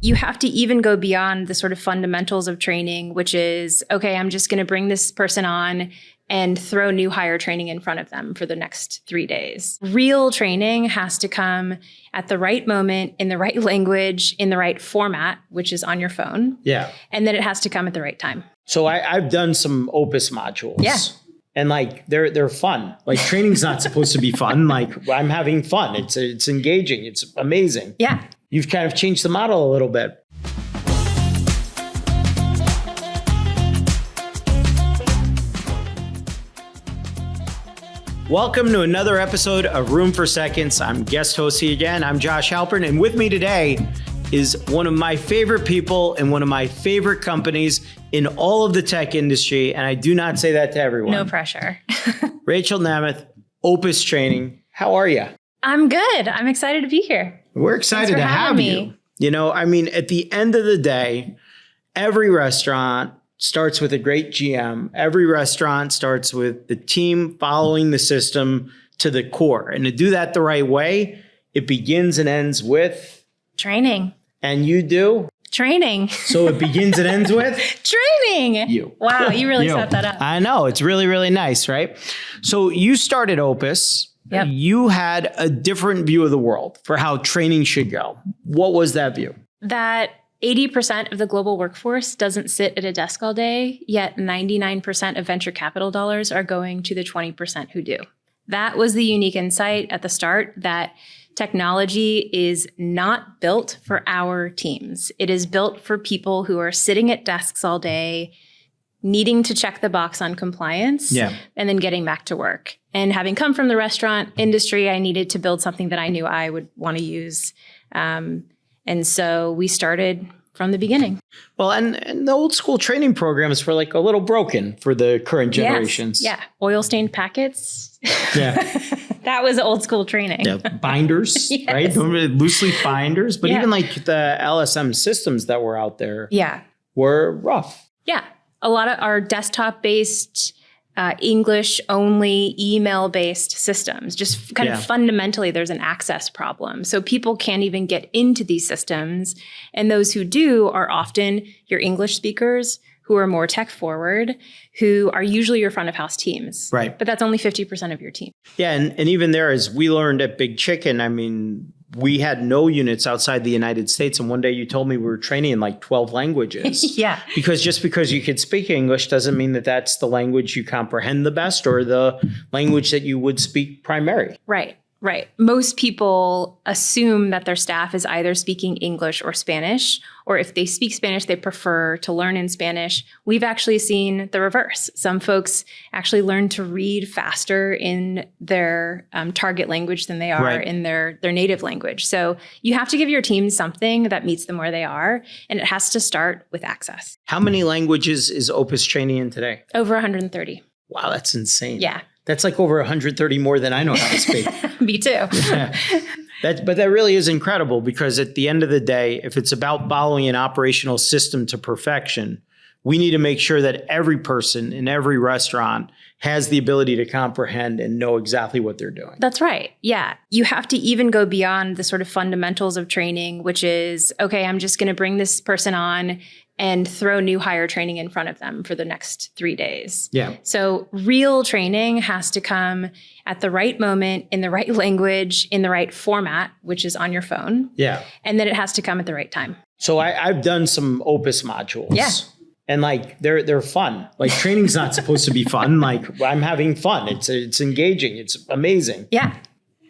You have to even go beyond the sort of fundamentals of training, which is, okay, I'm just going to bring this person on and throw new hire training in front of them for the next 3 days. Real training has to come at the right moment, in the right language, in the right format, which is on your phone. Yeah. And then it has to come at the right time. So I've done some Opus modules. Yeah. And like they're fun. Like training's not supposed to be fun. Like I'm having fun. It's engaging. It's amazing. Yeah. You've kind of changed the model a little bit. Welcome to another episode of Room for Seconds. I'm guest host again. I'm Josh Halpern, and with me today is one of my favorite people and one of my favorite companies in all of the tech industry. And I do not say that to everyone. No pressure. Rachael Nemeth, Opus Training. How are you? I'm good. I'm excited to be here. We're excited to have you. You know, I mean, at the end of the day, every restaurant starts with a great GM. Every restaurant starts with the team following the system to the core. And to do that the right way, it begins and ends with training. And you do? Training. So it begins and ends with? Training. You. Wow, you really set that up. I know. It's really, really nice, right? So you started Opus. Yep. You had a different view of the world for how training should go. What was that view? That 80% of the global workforce doesn't sit at a desk all day, yet 99% of venture capital dollars are going to the 20% who do. That was the unique insight at the start, that technology is not built for our teams. It is built for people who are sitting at desks all day, needing to check the box on compliance, and then getting back to work. And having come from the restaurant industry, I needed to build something that I knew I would want to use. And so we started from the beginning. Well, and the old school training programs were like a little broken for the current generations. Yes. Yeah. Oil stained packets. Yeah. That was old school training. Yeah. Binders, yes. Right? Loose leaf binders. But even like the LSM systems that were out there were rough. Yeah. A lot of our desktop based English only email based systems, just kind of fundamentally, there's an access problem. So people can't even get into these systems. And those who do are often your English speakers who are more tech forward, who are usually your front of house teams. Right. But that's only 50% of your team. Yeah. And even there, as we learned at Big Chicken, I mean, we had no units outside the United States. And one day you told me we were training in like 12 languages. Yeah. Because just because you could speak English doesn't mean that that's the language you comprehend the best or the language that you would speak primary. Right. Right. Most people assume that their staff is either speaking English or Spanish, or if they speak Spanish, they prefer to learn in Spanish. We've actually seen the reverse. Some folks actually learn to read faster in their target language than they are in their native language. So you have to give your team something that meets them where they are, and it has to start with access. How many languages is Opus training in today? Over 130. Wow, that's insane. Yeah. That's like over 130 more than I know how to speak. Me too. Yeah. But that really is incredible, because at the end of the day, if it's about following an operational system to perfection, we need to make sure that every person in every restaurant has the ability to comprehend and know exactly what they're doing. That's right. Yeah. You have to even go beyond the sort of fundamentals of training, which is, okay, I'm just going to bring this person on and throw new hire training in front of them for the next 3 days. Yeah. So real training has to come at the right moment, in the right language, in the right format, which is on your phone. Yeah. And then it has to come at the right time. So I've done some Opus modules. Yeah. And like they're fun. Like training's not supposed to be fun. Like I'm having fun. It's engaging. It's amazing. Yeah.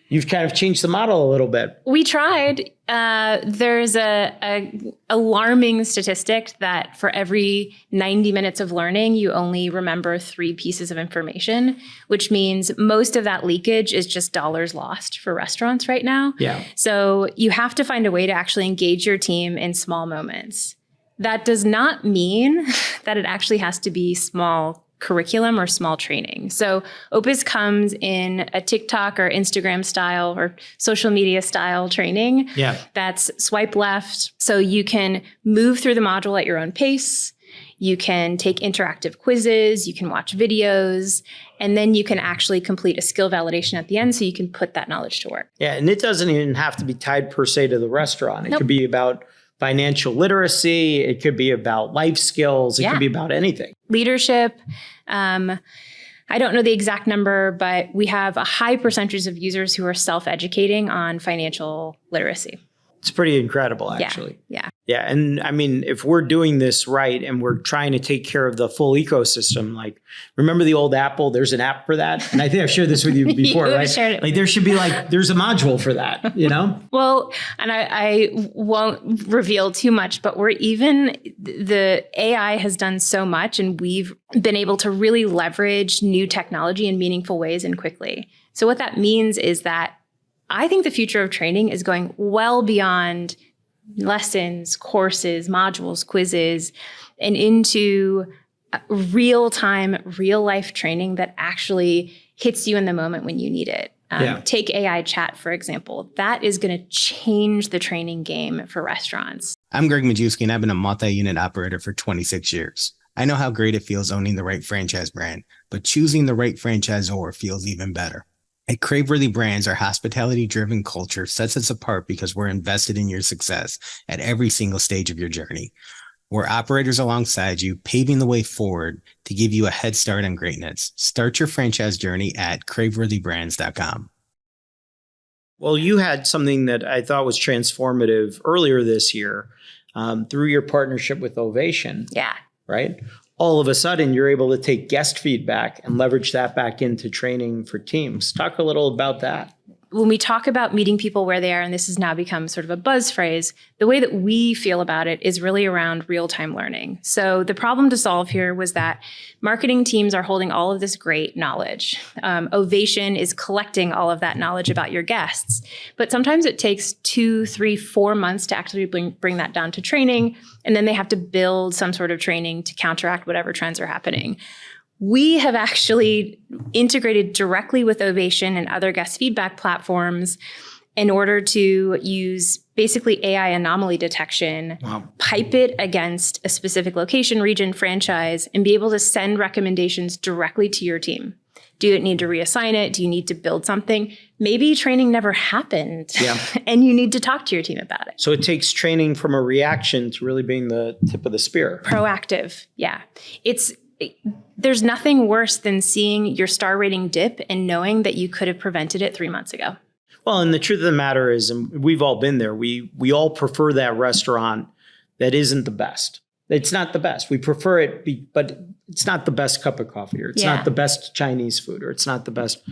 You've kind of changed the model a little bit. We tried. There's a alarming statistic that for every 90 minutes of learning, you only remember 3 pieces of information, which means most of that leakage is just dollars lost for restaurants right now. Yeah. So you have to find a way to actually engage your team in small moments. That does not mean that it actually has to be small curriculum or small training. So Opus comes in a TikTok or Instagram style or social media style training. Yeah. That's swipe left. So you can move through the module at your own pace. You can take interactive quizzes, you can watch videos, and then you can actually complete a skill validation at the end so you can put that knowledge to work. Yeah, and it doesn't even have to be tied per se to the restaurant. It could be about financial literacy. It could be about life skills. It could be about anything. Leadership. I don't know the exact number, but we have a high percentage of users who are self-educating on financial literacy. It's pretty incredible, actually. Yeah. Yeah. And I mean, if we're doing this right and we're trying to take care of the full ecosystem, like, remember the old Apple? There's an app for that. And I think I've shared this with you before, right? Shared it. Like, there should be there's a module for that, you know? Well, and I won't reveal too much, but the AI has done so much, and we've been able to really leverage new technology in meaningful ways and quickly. So what that means is that I think the future of training is going well beyond lessons, courses, modules, quizzes, and into real-time, real-life training that actually hits you in the moment when you need it. Take AI chat, for example. That is going to change the training game for restaurants. I'm Greg Majewski, and I've been a multi-unit operator for 26 years. I know how great it feels owning the right franchise brand, but choosing the right franchisor feels even better. At Craveworthy Brands, our hospitality-driven culture sets us apart because we're invested in your success at every single stage of your journey. We're operators alongside you, paving the way forward to give you a head start on greatness. Start your franchise journey at craveworthybrands.com. Well, you had something that I thought was transformative earlier this year through your partnership with Ovation. Yeah. Right? All of a sudden, you're able to take guest feedback and leverage that back into training for teams. Talk a little about that. When we talk about meeting people where they are, and this has now become sort of a buzz phrase, the way that we feel about it is really around real-time learning. So the problem to solve here was that marketing teams are holding all of this great knowledge. Ovation is collecting all of that knowledge about your guests. But sometimes it takes 2, 3, 4 months to actually bring that down to training. And then they have to build some sort of training to counteract whatever trends are happening. We have actually integrated directly with Ovation and other guest feedback platforms in order to use basically AI anomaly detection, pipe it against a specific location, region, franchise, and be able to send recommendations directly to your team. Do you need to reassign it? Do you need to build something? Maybe training never happened and you need to talk to your team about it. So it takes training from a reaction to really being the tip of the spear. Proactive. Yeah. There's nothing worse than seeing your star rating dip and knowing that you could have prevented it 3 months ago. Well, and the truth of the matter is, and we've all been there, we all prefer that restaurant that isn't the best. It's not the best. We prefer it, but it's not the best cup of coffee, or it's not the best Chinese food, or it's not the best.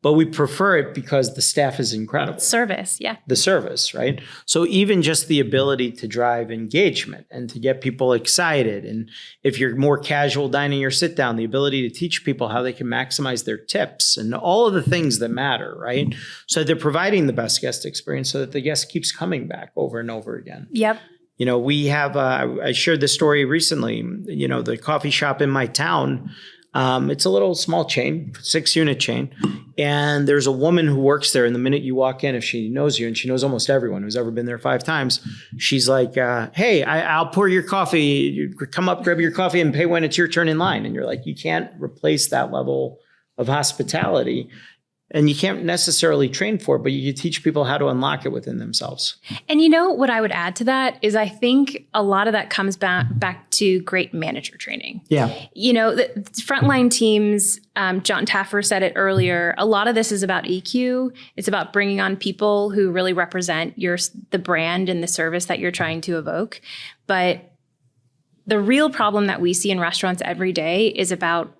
But we prefer it because the staff is incredible. Service, yeah. The service, right? So even just the ability to drive engagement and to get people excited. And if you're more casual dining or sit down, the ability to teach people how they can maximize their tips and all of the things that matter, right? So they're providing the best guest experience so that the guest keeps coming back over and over again. Yep. You know, we have, I shared this story recently, you know, the coffee shop in my town, it's a little small chain, 6-unit chain. And there's a woman who works there. And the minute you walk in, if she knows you, and she knows almost everyone who's ever been there 5 times, she's like, hey, I'll pour your coffee. You come up, grab your coffee and pay when it's your turn in line. And you're like, you can't replace that level of hospitality. And you can't necessarily train for it, but you teach people how to unlock it within themselves. And you know what I would add to that is I think a lot of that comes back to great manager training. Yeah. You know, the frontline teams, John Taffer said it earlier, a lot of this is about EQ. It's about bringing on people who really represent the brand and the service that you're trying to evoke. But the real problem that we see in restaurants every day is about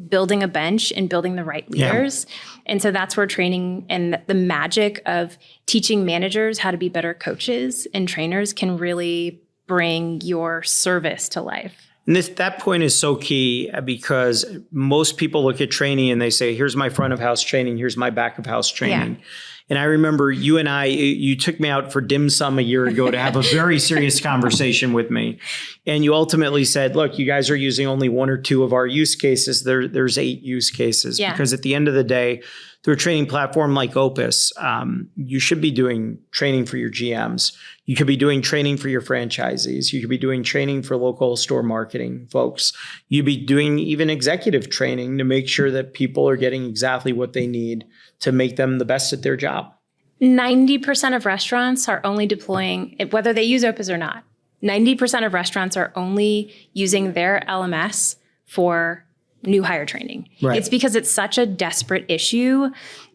building a bench and building the right leaders. Yeah. And so that's where training and the magic of teaching managers how to be better coaches and trainers can really bring your service to life. And that point is so key because most people look at training and they say, here's my front of house training, here's my back of house training. Yeah. And I remember you took me out for dim sum a year ago to have a very serious conversation with me. And you ultimately said, look, you guys are using only 1 or 2 of our use cases. There's 8 use cases. Yeah. Because at the end of the day, through a training platform like Opus, you should be doing training for your GMs. You could be doing training for your franchisees. You could be doing training for local store marketing folks. You'd be doing even executive training to make sure that people are getting exactly what they need to make them the best at their job. 90% of restaurants are only deploying, whether they use Opus or not, 90% of restaurants are only using their LMS for new hire training. Right. It's because it's such a desperate issue.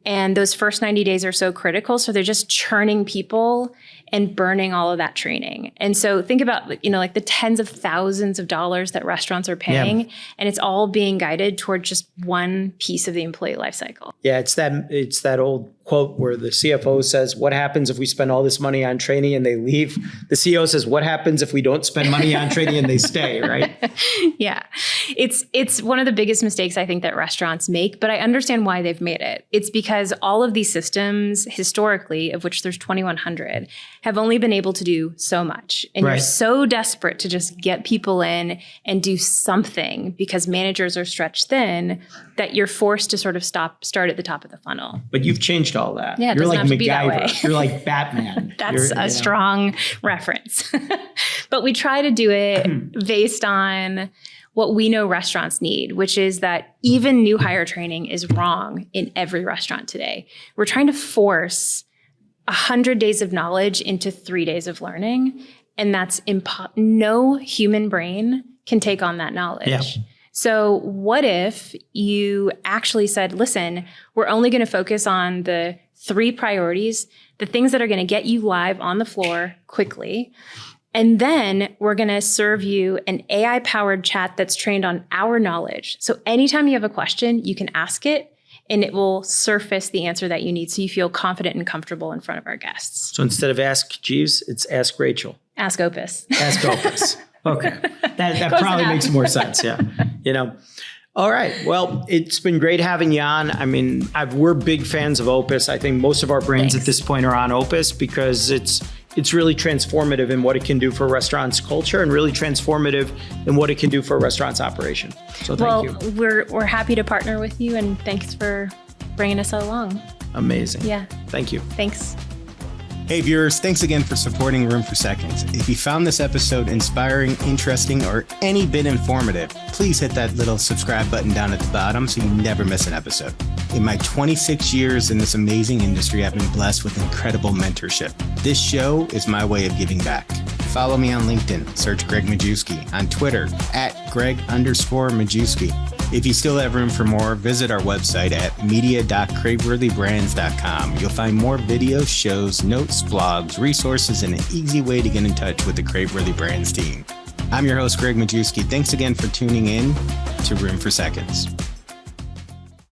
And those first 90 days are so critical. So they're just churning people and burning all of that training. And so think about, like the tens of thousands of dollars that restaurants are paying, and it's all being guided toward just one piece of the employee life cycle. Yeah, it's that old quote where the CFO says, what happens if we spend all this money on training and they leave? The CEO says, what happens if we don't spend money on training and they stay, right? Yeah. It's one of the biggest mistakes I think that restaurants make, but I understand why they've made it. It's because all of these systems historically, of which there's 2,100, have only been able to do so much. And Right. you're so desperate to just get people in and do something because managers are stretched thin that you're forced to sort of start at the top of the funnel. But you've changed all that. Yeah, it You're doesn't like have to be that way. MacGyver. You're like Batman. That's a strong reference. But we try to do it based on what we know restaurants need, which is that even new hire training is wrong in every restaurant today. We're trying to force 100 days of knowledge into 3 days of learning. And that's no human brain can take on that knowledge. Yeah. So what if you actually said, listen, we're only going to focus on the 3 priorities, the things that are going to get you live on the floor quickly. And then we're going to serve you an AI-powered chat that's trained on our knowledge. So anytime you have a question, you can ask it and it will surface the answer that you need so you feel confident and comfortable in front of our guests. So instead of Ask Jeeves, it's Ask Rachel. Ask Opus. Ask Opus. Okay. That probably makes more sense. Yeah. All right. Well, it's been great having you on. I mean, we're big fans of Opus. I think most of our brands at this point are on Opus because it's really transformative in what it can do for a restaurant's culture and really transformative in what it can do for a restaurant's operation. So thank you. We're happy to partner with you, and thanks for bringing us along. Amazing. Yeah. Thank you. Thanks. Hey viewers, thanks again for supporting Room for Seconds. If you found this episode inspiring, interesting, or any bit informative, please hit that little subscribe button down at the bottom so you never miss an episode. In my 26 years in this amazing industry, I've been blessed with incredible mentorship. This show is my way of giving back. Follow me on LinkedIn, search Greg Majewski, on Twitter, @Greg_Majewski. If you still have room for more, visit our website at media.craveworthybrands.com. You'll find more videos, shows, notes, blogs, resources, and an easy way to get in touch with the Craveworthy Brands team. I'm your host, Greg Majewski. Thanks again for tuning in to Room for Seconds.